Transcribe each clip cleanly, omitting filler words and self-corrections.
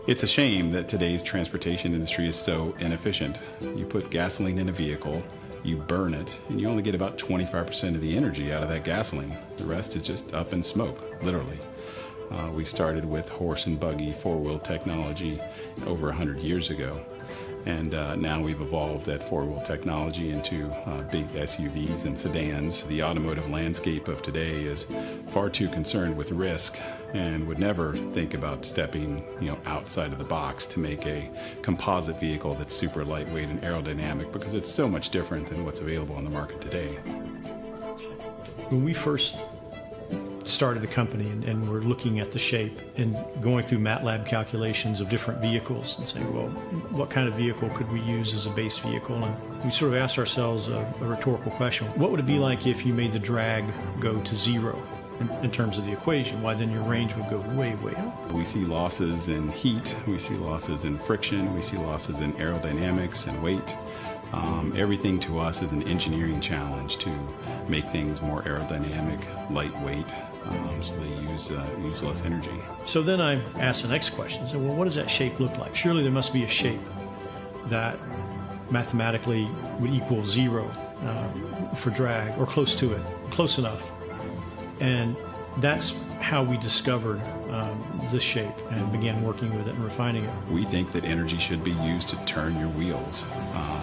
It's a shame that today's transportation industry is so inefficient. You put gasoline in a vehicle, you burn it, and you only get about 25% of the energy out of that gasoline. The rest is just up in smoke, literally. We started with horse and buggy four-wheel technology over 100 years ago. And now we've evolved that four-wheel technology into big SUVs and sedans. The automotive landscape of today is far too concerned with risk and would never think about stepping, outside of the box to make a composite vehicle that's super lightweight and aerodynamic, because it's so much different than what's available on the market today. When we first started the company and we're looking at the shape and going through MATLAB calculations of different vehicles and saying, well, what kind of vehicle could we use as a base vehicle? And we sort of asked ourselves a rhetorical question. What would it be like if you made the drag go to zero in terms of the equation? Why, then your range would go way, way up. We see losses in heat, we see losses in friction, we see losses in aerodynamics and weight. Everything to us is an engineering challenge to make things more aerodynamic, lightweight, so they use less energy. So then I asked the next question. So, well, what does that shape look like? Surely there must be a shape that mathematically would equal zero for drag, or close to it, close enough. And that's how we discovered this shape and began working with it and refining it. We think that energy should be used to turn your wheels.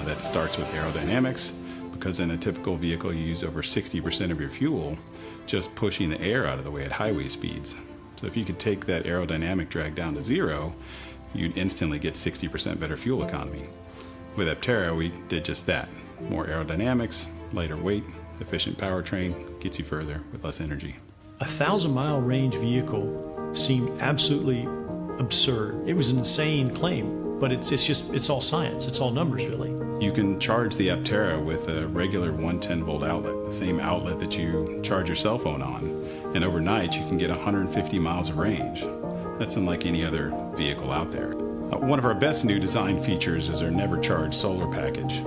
That starts with aerodynamics, because in a typical vehicle you use over 60% of your fuel just pushing the air out of the way at highway speeds. So if you could take that aerodynamic drag down to zero, you'd instantly get 60% better fuel economy. With Aptera, we did just that. More aerodynamics, lighter weight, efficient powertrain, gets you further with less energy. 1,000-mile range vehicle seemed absolutely absurd. It was an insane claim, but it's all science. It's all numbers, really. You can charge the Aptera with a regular 110-volt outlet, the same outlet that you charge your cell phone on, and overnight you can get 150 miles of range. That's unlike any other vehicle out there. One of our best new design features is our Never Charge solar package.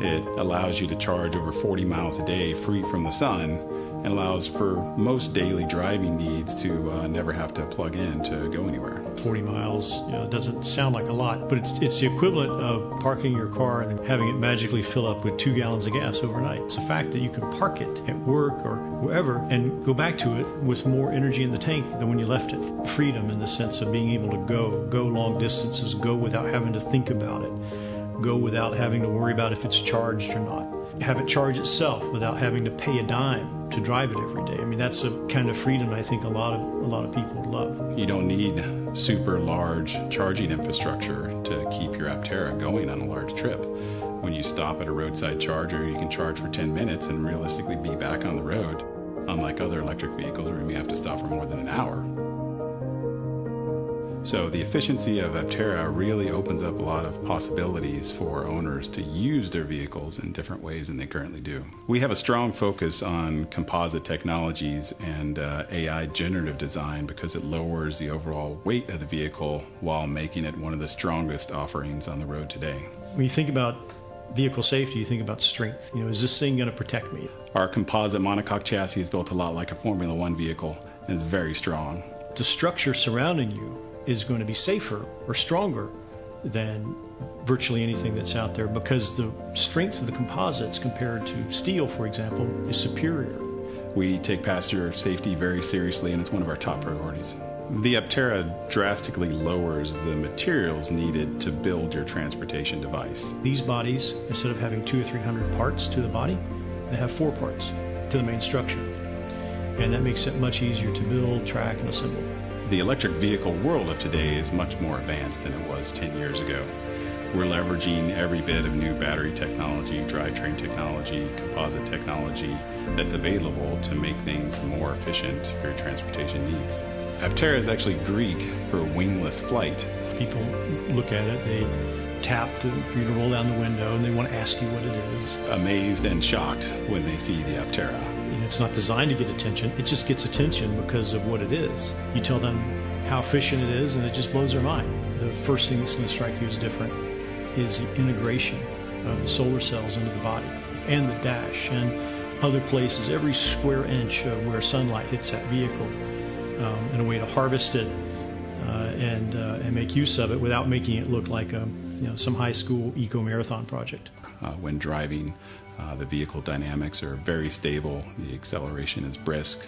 It allows you to charge over 40 miles a day free from the sun, and allows for most daily driving needs to never have to plug in to go anywhere. 40 miles, doesn't sound like a lot, but it's the equivalent of parking your car and having it magically fill up with 2 gallons of gas overnight. It's the fact that you can park it at work or wherever and go back to it with more energy in the tank than when you left it. Freedom in the sense of being able to go long distances, go without having to think about it, go without having to worry about if it's charged or not. Have it charge itself without having to pay a dime to drive it every day. I mean, that's a kind of freedom I think a lot of people love. You don't need super large charging infrastructure to keep your Aptera going on a large trip. When you stop at a roadside charger, you can charge for 10 minutes and realistically be back on the road, unlike other electric vehicles where you may have to stop for more than an hour. So the efficiency of Aptera really opens up a lot of possibilities for owners to use their vehicles in different ways than they currently do. We have a strong focus on composite technologies and AI generative design because it lowers the overall weight of the vehicle while making it one of the strongest offerings on the road today. When you think about vehicle safety, you think about strength. Is this thing going to protect me? Our composite monocoque chassis is built a lot like a Formula One vehicle and is very strong. The structure surrounding you is going to be safer or stronger than virtually anything that's out there because the strength of the composites compared to steel, for example, is superior. We take passenger safety very seriously, and it's one of our top priorities. The Aptera drastically lowers the materials needed to build your transportation device. These bodies, instead of having 200 or 300 parts to the body, they have 4 parts to the main structure. And that makes it much easier to build, track, and assemble. The electric vehicle world of today is much more advanced than it was 10 years ago. We're leveraging every bit of new battery technology, drivetrain technology, composite technology that's available to make things more efficient for your transportation needs. Aptera is actually Greek for wingless flight. People look at it, they tap for you to roll down the window, and they want to ask you what it is. Amazed and shocked when they see the Aptera. It's not designed to get attention, it just gets attention because of what it is. You tell them how efficient it is, and it just blows their mind. The first thing that's going to strike you as different is the integration of the solar cells into the body and the dash and other places, every square inch of where sunlight hits that vehicle, in a way to harvest it and make use of it without making it look like some high school eco-marathon project. When driving, the vehicle dynamics are very stable, the acceleration is brisk.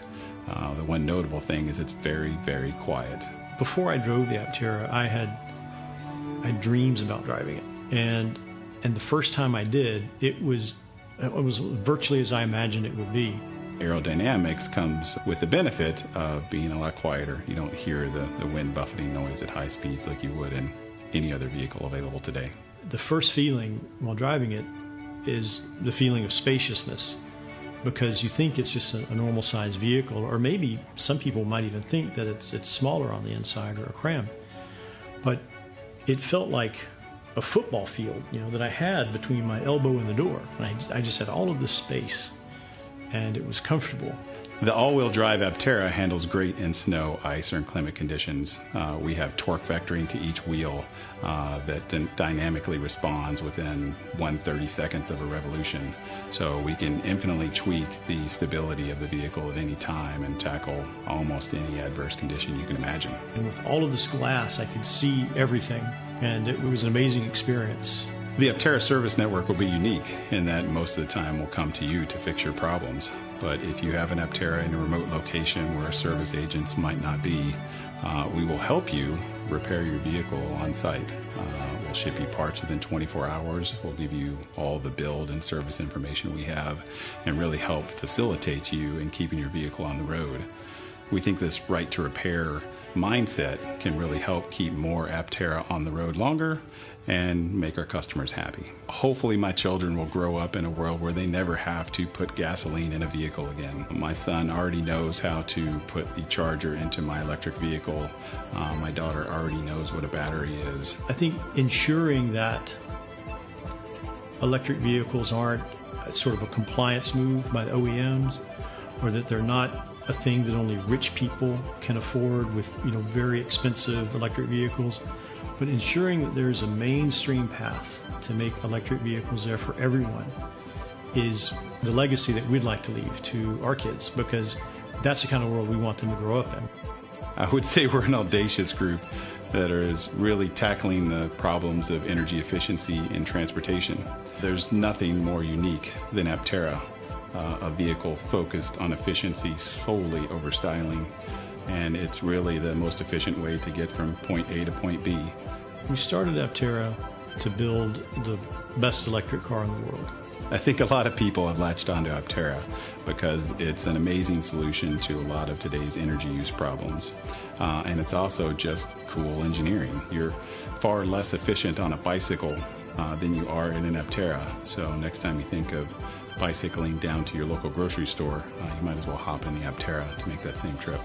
The one notable thing is it's very, very quiet. Before I drove the Aptera, I had dreams about driving it. And the first time I did, it was virtually as I imagined it would be. Aerodynamics comes with the benefit of being a lot quieter. You don't hear the wind buffeting noise at high speeds like you would in any other vehicle available today. The first feeling while driving it is the feeling of spaciousness, because you think it's just a normal sized vehicle, or maybe some people might even think that it's smaller on the inside or cramped. But it felt like a football field, that I had between my elbow and the door. And I just had all of this space, and it was comfortable. The all-wheel drive Aptera handles great in snow, ice, or inclement conditions. We have torque vectoring to each wheel that dynamically responds within 1/32 of a revolution. So we can infinitely tweak the stability of the vehicle at any time and tackle almost any adverse condition you can imagine. And with all of this glass, I could see everything, and it was an amazing experience. The Aptera service network will be unique in that most of the time we'll come to you to fix your problems. But if you have an Aptera in a remote location where service agents might not be, we will help you repair your vehicle on site. We'll ship you parts within 24 hours. We'll give you all the build and service information we have and really help facilitate you in keeping your vehicle on the road. We think this right to repair mindset can really help keep more Aptera on the road longer and make our customers happy. Hopefully my children will grow up in a world where they never have to put gasoline in a vehicle again. My son already knows how to put the charger into my electric vehicle. My daughter already knows what a battery is. I think ensuring that electric vehicles aren't sort of a compliance move by the OEMs, or that they're not a thing that only rich people can afford with very expensive electric vehicles, but ensuring that there's a mainstream path to make electric vehicles there for everyone is the legacy that we'd like to leave to our kids, because that's the kind of world we want them to grow up in. I would say we're an audacious group that is really tackling the problems of energy efficiency in transportation. There's nothing more unique than Aptera, a vehicle focused on efficiency solely over styling, and it's really the most efficient way to get from point A to point B. We started Aptera to build the best electric car in the world. I think a lot of people have latched onto Aptera because it's an amazing solution to a lot of today's energy use problems. And it's also just cool engineering. You're far less efficient on a bicycle than you are in an Aptera. So next time you think of bicycling down to your local grocery store, you might as well hop in the Aptera to make that same trip.